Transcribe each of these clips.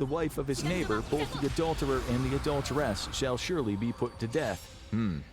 The wife of his neighbor, both the adulterer and the adulteress, shall surely be put to death.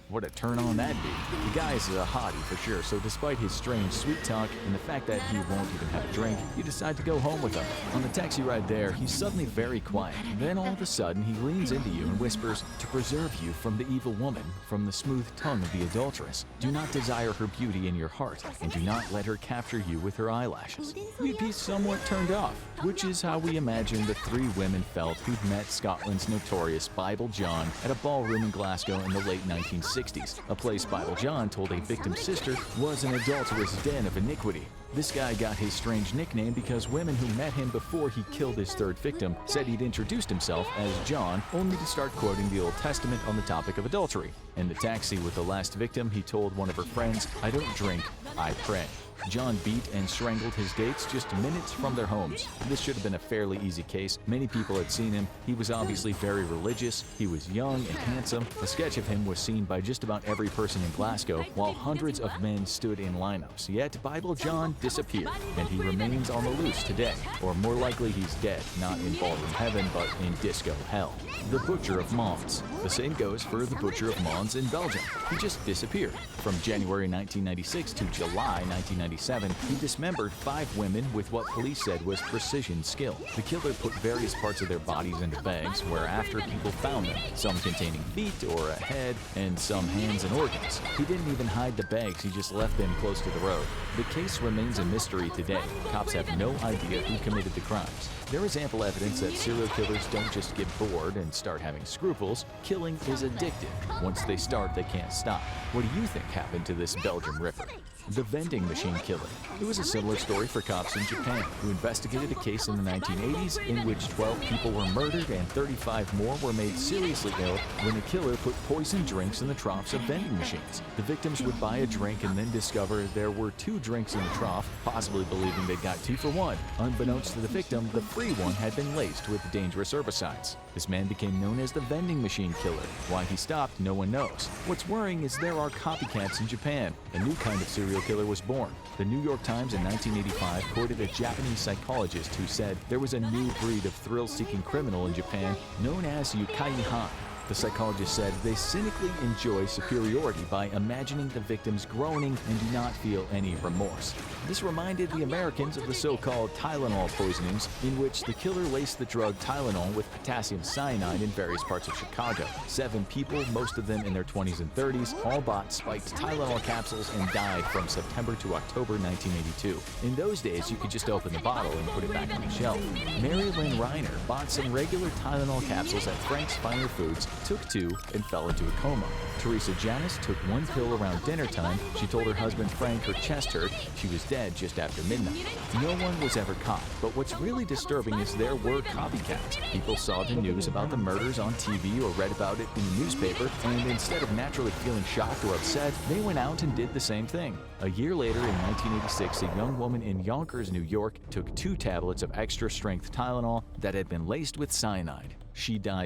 What a turn on that'd be. The guy is a hottie for sure, so despite his strange sweet talk and the fact that he won't even have a drink, you decide to go home with him. On the taxi ride there, he's suddenly very quiet. Then all of a sudden, he leans into you and whispers, "To preserve you from the evil woman, from the smooth tongue of the adulteress, do not desire her beauty in your heart, and do not let her capture you with her eyelashes." You'd be somewhat turned off, which is how we imagine the three women felt who'd met Scotland's notorious Bible John at a ballroom in Glasgow in the late 1960s, a place Bible John told a victim's sister was an adulterous den of iniquity. This guy got his strange nickname because women who met him before he killed his third victim said he'd introduced himself as John only to start quoting the Old Testament on the topic of adultery. In the taxi with the last victim, he told one of her friends, "I don't drink, I pray." John beat and strangled his dates just minutes from their homes. This should have been a fairly easy case. Many people had seen him. He was obviously very religious. He was young and handsome. A sketch of him was seen by just about every person in Glasgow, while hundreds of men stood in lineups. Yet Bible John disappeared, and he remains on the loose today. Or more likely, he's dead, not in ballroom heaven, but in disco hell. The Butcher of Mons. The same goes for the Butcher of Mons in Belgium. He just disappeared. From January 1996 to July 1997, he dismembered 5 women with what police said was precision skill. The killer put various parts of their bodies into bags, whereafter people found them, some containing feet or a head, and some hands and organs. He didn't even hide the bags, he just left them close to the road. The case remains a mystery today. Cops have no idea who committed the crimes. There is ample evidence that serial killers don't just get bored and start having scruples. Killing is addictive. Once they start, they can't stop. What do you think happened to this Belgian ripper? The vending machine killer. It was a similar story for cops in Japan, who investigated a case in the 1980s in which 12 people were murdered and 35 more were made seriously ill when a killer put poisoned drinks in the troughs of vending machines. The victims would buy a drink and then discover there were 2 drinks in the trough, possibly believing they got 2 for 1. Unbeknownst to the victim, the free one had been laced with dangerous herbicides. This man became known as the vending machine killer. Why he stopped, no one knows. What's worrying is there are copycats in Japan. A new kind of serial killer was born. The New York Times in 1985 quoted a Japanese psychologist who said there was a new breed of thrill-seeking criminal in Japan known as Yukai-Han. The psychologist said they cynically enjoy superiority by imagining the victims groaning and do not feel any remorse. This reminded the Americans of the so-called Tylenol poisonings, in which the killer laced the drug Tylenol with potassium cyanide in various parts of Chicago. 7 people, most of them in their 20s and 30s, all bought spiked Tylenol capsules and died from September to October 1982. In those days, you could just open the bottle and put it back on the shelf. Mary Lynn Reiner bought some regular Tylenol capsules at Frank's Finer Foods, took 2, and fell into a coma. Teresa Janis took 1 pill around dinner time. She told her husband Frank her chest hurt. She was dead just after midnight. No one was ever caught, but what's really disturbing is there were copycats. People saw the news about the murders on TV or read about it in the newspaper, and instead of naturally feeling shocked or upset, they went out and did the same thing. A year later, in 1986, a young woman in Yonkers, New York, took 2 tablets of extra-strength Tylenol that had been laced with cyanide. She died